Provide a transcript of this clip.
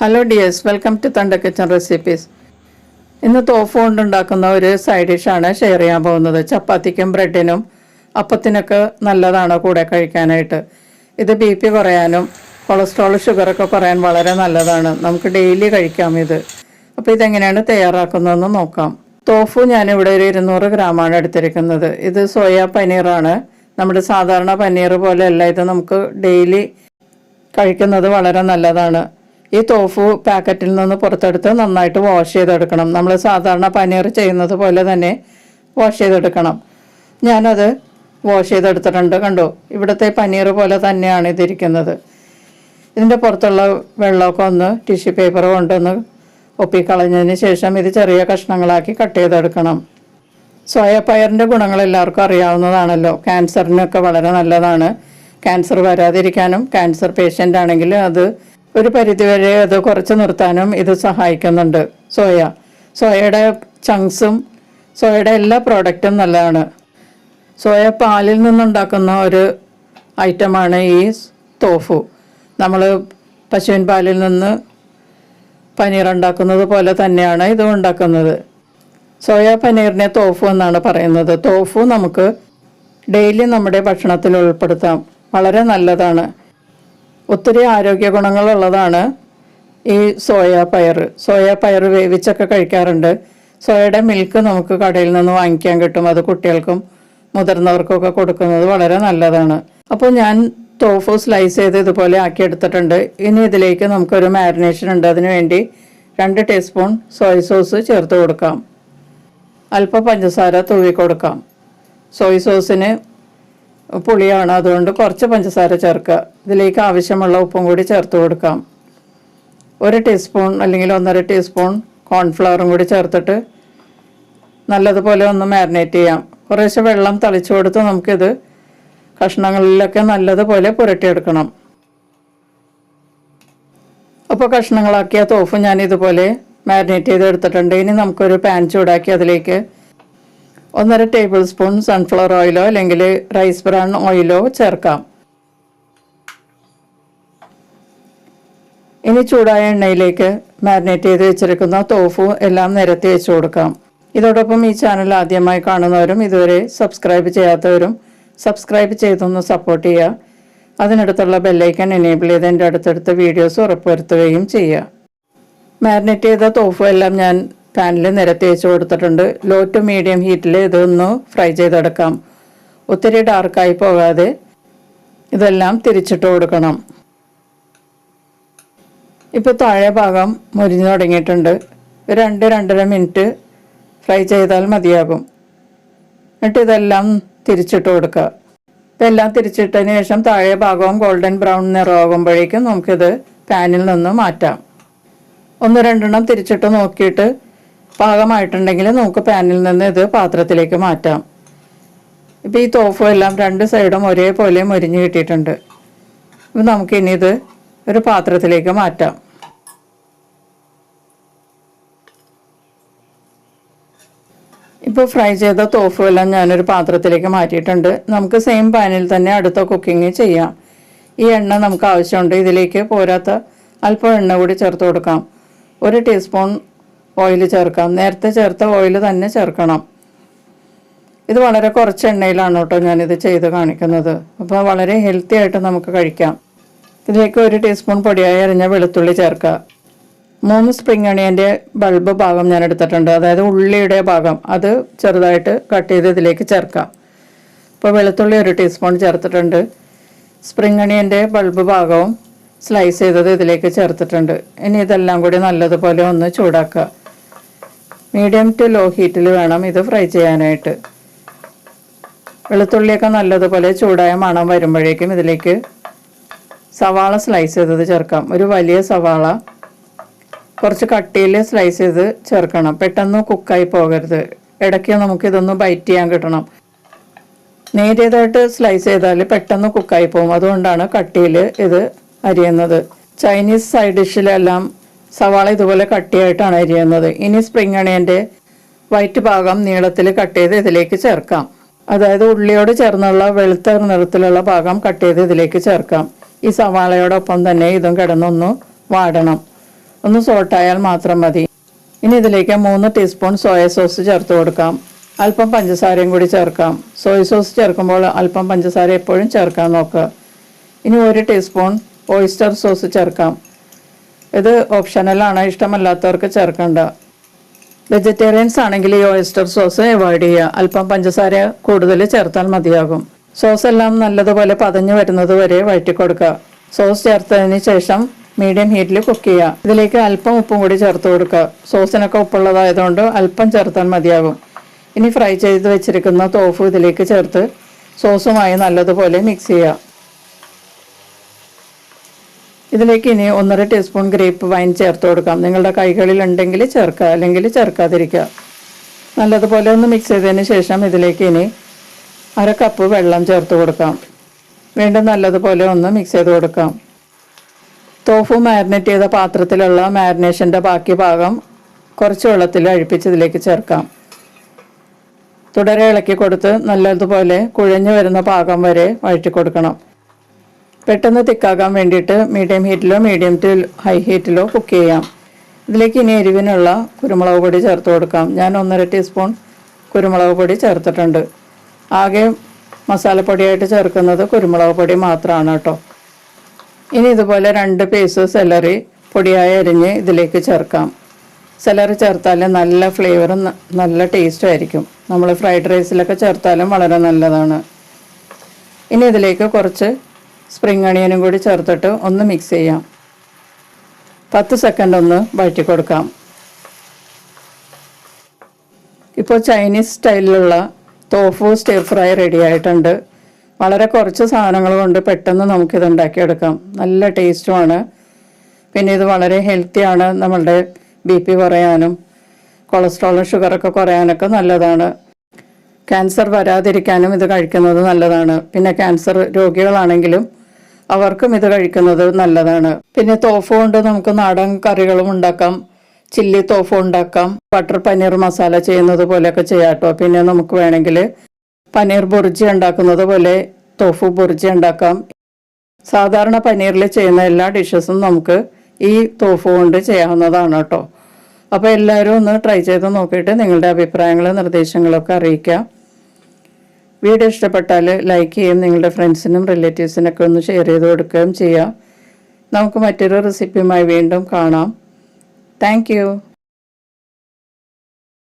Hello dears, welcome to തണ്ട kitchen recipes. ഇന്ന് തോഫ് കൊണ്ടുണ്ടാക്കുന്ന ഒരു സൈഡ് ഡിഷാണ് ഷെയർ ചെയ്യാൻ പോകുന്നത്. ചപ്പാത്തിക്കും ബ്രെഡിനും അപ്പത്തിനൊക്കെ നല്ലതാണ് കൂടെ കഴിക്കാനായിട്ട്. ഇത് BP കുറയാനും കൊളസ്ട്രോൾ ഷുഗറൊക്കെ കുറയാൻ വളരെ നല്ലതാണ്. നമുക്ക് ഡെയിലി കഴിക്കാം ഇത്. അപ്പോൾ ഇതെങ്ങനെയാണ് തയ്യാറാക്കുന്നതെന്ന് നോക്കാം. തോഫു ഞാനിവിടെ ഒരു 200 ഗ്രാമാണ് എടുത്തിരിക്കുന്നത്. ഇത് സോയ പനീറാണ്. നമ്മുടെ സാധാരണ പനീർ പോലെയല്ല, ഇത് നമുക്ക് ഡെയിലി കഴിക്കുന്നത് വളരെ നല്ലതാണ്. ഈ തോഫു പാക്കറ്റിൽ നിന്ന് പുറത്തെടുത്ത് നന്നായിട്ട് വാഷ് ചെയ്തെടുക്കണം. നമ്മൾ സാധാരണ പനീർ ചെയ്യുന്നത് പോലെ തന്നെ വാഷ് ചെയ്തെടുക്കണം. ഞാനത് വാഷ് ചെയ്തെടുത്തിട്ടുണ്ട്. കണ്ടോ, ഇവിടുത്തെ പനീർ പോലെ തന്നെയാണ് ഇതിരിക്കുന്നത്. ഇതിൻ്റെ പുറത്തുള്ള വെള്ളമൊക്കെ ഒന്ന് ടിഷ്യൂ പേപ്പർ കൊണ്ടൊന്ന് ഒപ്പിക്കളഞ്ഞതിന് ശേഷം ഇത് ചെറിയ കഷ്ണങ്ങളാക്കി കട്ട് ചെയ്തെടുക്കണം. സോയ പയറിൻ്റെ ഗുണങ്ങൾ എല്ലാവർക്കും അറിയാവുന്നതാണല്ലോ. ക്യാൻസറിനൊക്കെ വളരെ നല്ലതാണ്. ക്യാൻസർ വരാതിരിക്കാനും ക്യാൻസർ പേഷ്യൻ്റ് ആണെങ്കിൽ അത് ഒരു പരിധിവരെ അത് കുറച്ച് നിർത്താനും ഇത് സഹായിക്കുന്നുണ്ട്. സോയയുടെ ചങ്ക്സും സോയയുടെ എല്ലാ പ്രോഡക്റ്റും നല്ലതാണ്. സോയ പാലിൽ നിന്നുണ്ടാക്കുന്ന ഒരു ഐറ്റമാണ് ഈ തോഫു. നമ്മൾ പശുവിൻ പാലിൽ നിന്ന് പനീർ ഉണ്ടാക്കുന്നത് പോലെ തന്നെയാണ് ഇതും ഉണ്ടാക്കുന്നത്. സോയ പനീറിനെ തോഫു എന്നാണ് പറയുന്നത്. തോഫു നമുക്ക് ഡെയിലി നമ്മുടെ ഭക്ഷണത്തിൽ ഉൾപ്പെടുത്താം. വളരെ നല്ലതാണ്. ഒത്തിരി ആരോഗ്യ ഗുണങ്ങളുള്ളതാണ് ഈ സോയ പയർ വേവിച്ചൊക്കെ കഴിക്കാറുണ്ട്. സോയയുടെ മിൽക്ക് നമുക്ക് കടയിൽ നിന്ന് വാങ്ങിക്കാൻ കിട്ടും. അത് കുട്ടികൾക്കും മുതിർന്നവർക്കൊക്കെ കൊടുക്കുന്നത് വളരെ നല്ലതാണ്. അപ്പോൾ ഞാൻ തോഫു സ്ലൈസ് ചെയ്ത് ഇതുപോലെ ആക്കിയെടുത്തിട്ടുണ്ട്. ഇനി ഇതിലേക്ക് നമുക്കൊരു മാരിനേഷൻ ഉണ്ട്. അതിനു വേണ്ടി 2 ടീസ്പൂൺ സോയ് സോസ് ചേർത്ത് കൊടുക്കാം. അല്പം പഞ്ചസാര തൂവി കൊടുക്കാം. സോയ് സോസിന് പുളിയാണ്, അതുകൊണ്ട് കുറച്ച് പഞ്ചസാര ചേർക്കുക. ഇതിലേക്ക് ആവശ്യമുള്ള ഉപ്പും കൂടി ചേർത്ത് കൊടുക്കാം. 1 ടീസ്പൂൺ അല്ലെങ്കിൽ 1.5 ടീസ്പൂൺ കോൺഫ്ലവറും കൂടി ചേർത്തിട്ട് നല്ലതുപോലെ ഒന്ന് മാരിനേറ്റ് ചെയ്യാം. കുറേശ്ശെ വെള്ളം തളിച്ചു കൊടുത്ത് നമുക്കിത് കഷ്ണങ്ങളിലൊക്കെ നല്ലതുപോലെ പുരട്ടിയെടുക്കണം. അപ്പോൾ കഷ്ണങ്ങളാക്കിയ തോഫ് ഞാൻ ഇതുപോലെ മാരിനേറ്റ് ചെയ്തെടുത്തിട്ടുണ്ട്. ഇനി നമുക്കൊരു പാൻ ചൂടാക്കി അതിലേക്ക് 1.5 ടേബിൾ സ്പൂൺ സൺഫ്ലവർ ഓയിലോ അല്ലെങ്കിൽ റൈസ് ബ്രാൻ ഓയിലോ ചേർക്കാം. ഇനി ചൂടായ എണ്ണയിലേക്ക് മാരിനേറ്റ് ചെയ്ത് വെച്ചിരിക്കുന്ന തോഫു എല്ലാം നിരത്തി വെച്ച് കൊടുക്കാം. ഇതോടൊപ്പം ഈ ചാനൽ ആദ്യമായി കാണുന്നവരും ഇതുവരെ സബ്സ്ക്രൈബ് ചെയ്യാത്തവരും സബ്സ്ക്രൈബ് ചെയ്തൊന്ന് സപ്പോർട്ട് ചെയ്യുക. അതിനടുത്തുള്ള ബെല്ലൈക്കൺ എനേബിൾ ചെയ്ത് എൻ്റെ അടുത്തടുത്ത വീഡിയോസ് ഉറപ്പുവരുത്തുകയും ചെയ്യുക. മാരിനേറ്റ് ചെയ്ത തോഫു എല്ലാം ഞാൻ പാനിൽ നിരത്തി വെച്ച് കൊടുത്തിട്ടുണ്ട്. ലോ ടു മീഡിയം ഹീറ്റിൽ ഇതൊന്ന് ഫ്രൈ ചെയ്തെടുക്കാം. ഒത്തിരി ഡാർക്കായി പോകാതെ ഇതെല്ലാം തിരിച്ചിട്ട് കൊടുക്കണം. ഇപ്പോൾ താഴെ ഭാഗം മുരിഞ്ഞു തുടങ്ങിയിട്ടുണ്ട്. 2-2.5 മിനിറ്റ് ഫ്രൈ ചെയ്താൽ മതിയാകും. എന്നിട്ട് ഇതെല്ലാം തിരിച്ചിട്ട് കൊടുക്കുക. ഇപ്പം എല്ലാം തിരിച്ചിട്ടതിന് ശേഷം താഴെ ഭാഗവും ഗോൾഡൻ ബ്രൗൺ നിറമാകുമ്പോഴേക്കും നമുക്കിത് പാനിൽ നിന്ന് മാറ്റാം. 1-2 തിരിച്ചിട്ട് നോക്കിയിട്ട് പാകമായിട്ടുണ്ടെങ്കിൽ നമുക്ക് പാനിൽ നിന്ന് ഇത് പാത്രത്തിലേക്ക് മാറ്റാം. ഇപ്പോൾ ഈ തോഫു എല്ലാം 2 സൈഡും ഒരേപോലെ മുരിഞ്ഞ് കിട്ടിയിട്ടുണ്ട്. അപ്പോൾ നമുക്കിനി ഇത് ഒരു പാത്രത്തിലേക്ക് മാറ്റാം. ഇപ്പോൾ ഫ്രൈ ചെയ്ത തോഫു എല്ലാം ഞാനൊരു പാത്രത്തിലേക്ക് മാറ്റിയിട്ടുണ്ട്. നമുക്ക് സെയിം പാനിൽ തന്നെ അടുത്ത കുക്കിംഗ് ചെയ്യാം. ഈ എണ്ണ നമുക്ക് ആവശ്യമുണ്ട്. ഇതിലേക്ക് പോരാത്ത അല്പം എണ്ണ കൂടി ചേർത്ത് കൊടുക്കാം. 1 ടീസ്പൂൺ ഓയിൽ ചേർക്കാം. നേരത്തെ ചേർത്ത ഓയിൽ തന്നെ ചേർക്കണം. ഇത് വളരെ കുറച്ച് എണ്ണയിലാണ് കേട്ടോ ഞാനിത് ചെയ്ത് കാണിക്കുന്നത്. അപ്പോൾ വളരെ ഹെൽത്തി ആയിട്ട് നമുക്ക് കഴിക്കാം. ഇതിലേക്ക് 1 ടീസ്പൂൺ പൊടിയായി അരിഞ്ഞ വെളുത്തുള്ളി ചേർക്കുക. 3 സ്പ്രിംഗ് അണിയൻ്റെ ബൾബ് ഭാഗം ഞാൻ എടുത്തിട്ടുണ്ട്. അതായത് ഉള്ളിയുടെ ഭാഗം അത് ചെറുതായിട്ട് കട്ട് ചെയ്ത് ഇതിലേക്ക് ചേർക്കാം. ഇപ്പോൾ വെളുത്തുള്ളി 1 ടീസ്പൂൺ ചേർത്തിട്ടുണ്ട്. സ്പ്രിംഗ് അണിയൻ്റെ ബൾബ് ഭാഗവും സ്ലൈസ് ചെയ്തത് ഇതിലേക്ക് ചേർത്തിട്ടുണ്ട്. ഇനി ഇതെല്ലാം കൂടി നല്ലതുപോലെ ഒന്ന് ചൂടാക്കുക. മീഡിയം ടു ലോ ഹീറ്റിൽ വേണം ഇത് ഫ്രൈ ചെയ്യാനായിട്ട്. വെളുത്തുള്ളിയൊക്കെ നല്ലതുപോലെ ചൂടായ മണം വരുമ്പോഴേക്കും ഇതിലേക്ക് സവാള സ്ലൈസ് ചെയ്തത് ചേർക്കാം. ഒരു വലിയ സവാള കുറച്ച് കട്ടിയിൽ സ്ലൈസ് ചെയ്ത് ചേർക്കണം. പെട്ടെന്ന് കുക്കായി പോകരുത്. ഇടയ്ക്ക് നമുക്കിതൊന്ന് ബൈറ്റ് ചെയ്യാൻ കിട്ടണം. നേരിയതായിട്ട് സ്ലൈസ് ചെയ്താൽ പെട്ടെന്ന് കുക്കായി പോകും. അതുകൊണ്ടാണ് കട്ടിയിൽ ഇത് അരിയുന്നത്. ചൈനീസ് സൈഡ് ഡിഷിലെല്ലാം സവാള ഇതുപോലെ കട്ടിയായിട്ടാണ് അരിയുന്നത്. ഇനി സ്പ്രിംഗ് അണിയൻ്റെ വൈറ്റ് ഭാഗം നീളത്തിൽ കട്ട് ചെയ്ത് ഇതിലേക്ക് ചേർക്കാം. അതായത് ഉള്ളിയോട് ചേർന്നുള്ള വെളുത്ത നിറത്തിലുള്ള ഭാഗം കട്ട് ചെയ്ത് ഇതിലേക്ക് ചേർക്കാം. ഈ സവാളയോടൊപ്പം തന്നെ ഇതും കിടന്നൊന്ന് വാടണം. ഒന്ന് സോട്ടായാൽ മാത്രം മതി. ഇനി ഇതിലേക്ക് 3 ടീസ്പൂൺ സോയ സോസ് ചേർത്ത് കൊടുക്കാം. അല്പം പഞ്ചസാരയും കൂടി ചേർക്കാം. സോയ സോസ് ചേർക്കുമ്പോൾ അല്പം പഞ്ചസാര എപ്പോഴും ചേർക്കാൻ നോക്കുക. ഇനി 1 ടീസ്പൂൺ ഓയിസ്റ്റർ സോസ് ചേർക്കാം. ഇത് ഓപ്ഷണലാണ്, ഇഷ്ടമല്ലാത്തവർക്ക് ചേർക്കണ്ട. വെജിറ്റേറിയൻസ് ആണെങ്കിൽ ഈ ഓയിസ്റ്റർ സോസ് അവോയ്ഡ് ചെയ്യുക. അല്പം പഞ്ചസാര കൂടുതൽ ചേർത്താൽ മതിയാകും. സോസ് എല്ലാം നല്ലതുപോലെ പതഞ്ഞു വരുന്നത് വരെ വഴറ്റി കൊടുക്കുക. സോസ് ചേർത്തതിന് ശേഷം മീഡിയം ഹീറ്റിൽ കുക്ക് ചെയ്യുക. ഇതിലേക്ക് അല്പം ഉപ്പും കൂടി ചേർത്ത് കൊടുക്കുക. സോസിനൊക്കെ ഉപ്പുള്ളതായതുകൊണ്ട് അല്പം ചേർത്താൽ മതിയാകും. ഇനി ഫ്രൈ ചെയ്ത് വെച്ചിരിക്കുന്ന തോഫു ഇതിലേക്ക് ചേർത്ത് സോസുമായി നല്ലതുപോലെ മിക്സ് ചെയ്യുക. ഇതിലേക്ക് ഇനി 1.5 ടീസ്പൂൺ ഗ്രേപ്പ് വൈൻ ചേർത്ത് കൊടുക്കാം. നിങ്ങളുടെ കൈകളിൽ ഉണ്ടെങ്കിൽ ചേർക്കുക, അല്ലെങ്കിൽ ചേർക്കാതിരിക്കുക. നല്ലതുപോലെ ഒന്ന് മിക്സ് ചെയ്തതിന് ശേഷം ഇതിലേക്ക് ഇനി 1/2 കപ്പ് വെള്ളം ചേർത്ത് കൊടുക്കാം. വീണ്ടും നല്ലതുപോലെ ഒന്ന് മിക്സ് ചെയ്ത് കൊടുക്കാം. തോഫു മാരിനേറ്റ് ചെയ്ത പാത്രത്തിലുള്ള മാരിനേഷൻ്റെ ബാക്കി ഭാഗം കുറച്ച് വെള്ളത്തിൽ അടുപ്പിച്ച് ഇതിലേക്ക് ചേർക്കാം. തുടരെ ഇളക്കി കൊടുത്ത് നല്ലതുപോലെ കുഴഞ്ഞു വരുന്ന പാകം വരെ വഴറ്റി കൊടുക്കണം. പെട്ടെന്ന് തിക്കാകാൻ വേണ്ടിയിട്ട് മീഡിയം ഹീറ്റിലോ മീഡിയം ടു ഹൈ ഹീറ്റിലോ കുക്ക് ചെയ്യാം. ഇതിലേക്ക് ഇനി എരിവിനുള്ള കുരുമുളക് പൊടി ചേർത്ത് കൊടുക്കാം. ഞാൻ 1.5 ടീസ്പൂൺ കുരുമുളക് പൊടി ചേർത്തിട്ടുണ്ട്. ആകെ മസാലപ്പൊടിയായിട്ട് ചേർക്കുന്നത് കുരുമുളക് പൊടി മാത്രമാണ് കേട്ടോ. ഇനി ഇതുപോലെ 2 പീസ് സെലറി പൊടിയായി അരിഞ്ഞ് ഇതിലേക്ക് ചേർക്കാം. സെലറി ചേർത്താൽ നല്ല ഫ്ലേവറും നല്ല ടേസ്റ്റും ആയിരിക്കും. നമ്മൾ ഫ്രൈഡ് റൈസിലൊക്കെ ചേർത്താലും വളരെ നല്ലതാണ്. ഇനി ഇതിലേക്ക് കുറച്ച് സ്പ്രിംഗ് അണിയനും കൂടി ചേർത്തിട്ട് ഒന്ന് മിക്സ് ചെയ്യാം. 10 സെക്കൻഡ് ഒന്ന് വഴറ്റി കൊടുക്കാം. ഇപ്പോൾ Chinese സ്റ്റൈലിലുള്ള tofu stir fry ready ആയിട്ടുണ്ട്. വളരെ കുറച്ച് സാധനങ്ങൾ കൊണ്ട് പെട്ടെന്ന് നമുക്കിത് ഉണ്ടാക്കിയെടുക്കാം. നല്ല ടേസ്റ്റുമാണ്. പിന്നെ ഇത് വളരെ ഹെൽത്തിയാണ്. നമ്മളുടെ BP കുറയാനും കൊളസ്ട്രോളും ഷുഗറൊക്കെ കുറയാനൊക്കെ നല്ലതാണ്. ക്യാൻസർ വരാതിരിക്കാനും ഇത് കഴിക്കുന്നത് നല്ലതാണ്. പിന്നെ ക്യാൻസർ രോഗികളാണെങ്കിലും അവർക്കും ഇത് കഴിക്കുന്നത് നല്ലതാണ്. പിന്നെ തോഫു കൊണ്ട് നമുക്ക് നാടൻ കറികളും ഉണ്ടാക്കാം. ചില്ലി തോഫു ഉണ്ടാക്കാം. ബട്ടർ പനീർ മസാല ചെയ്യുന്നത് പോലെയൊക്കെ ചെയ്യാട്ടോ. പിന്നെ നമുക്ക് വേണമെങ്കിൽ പനീർ ബുർജി ഉണ്ടാക്കുന്നത് പോലെ തോഫു ബുർജി ഉണ്ടാക്കാം. സാധാരണ പനീറിൽ ചെയ്യുന്ന എല്ലാ ഡിഷസും നമുക്ക് ഈ തോഫു കൊണ്ട് ചെയ്യാവുന്നതാണ് കേട്ടോ. അപ്പോൾ എല്ലാവരും ഒന്ന് ട്രൈ ചെയ്ത് നോക്കിയിട്ട് നിങ്ങളുടെ അഭിപ്രായങ്ങളും നിർദ്ദേശങ്ങളൊക്കെ അറിയിക്കുക. വീഡിയോ ഇഷ്ടപ്പെട്ടാൽ ലൈക്ക് ചെയ്യും. നിങ്ങളുടെ ഫ്രണ്ട്സിനും റിലേറ്റീവ്സിനൊക്കെ ഒന്ന് ഷെയർ ചെയ്ത് കൊടുക്കുകയും ചെയ്യുക. നമുക്ക് മറ്റൊരു റെസിപ്പിയുമായി വീണ്ടും കാണാം. Thank you.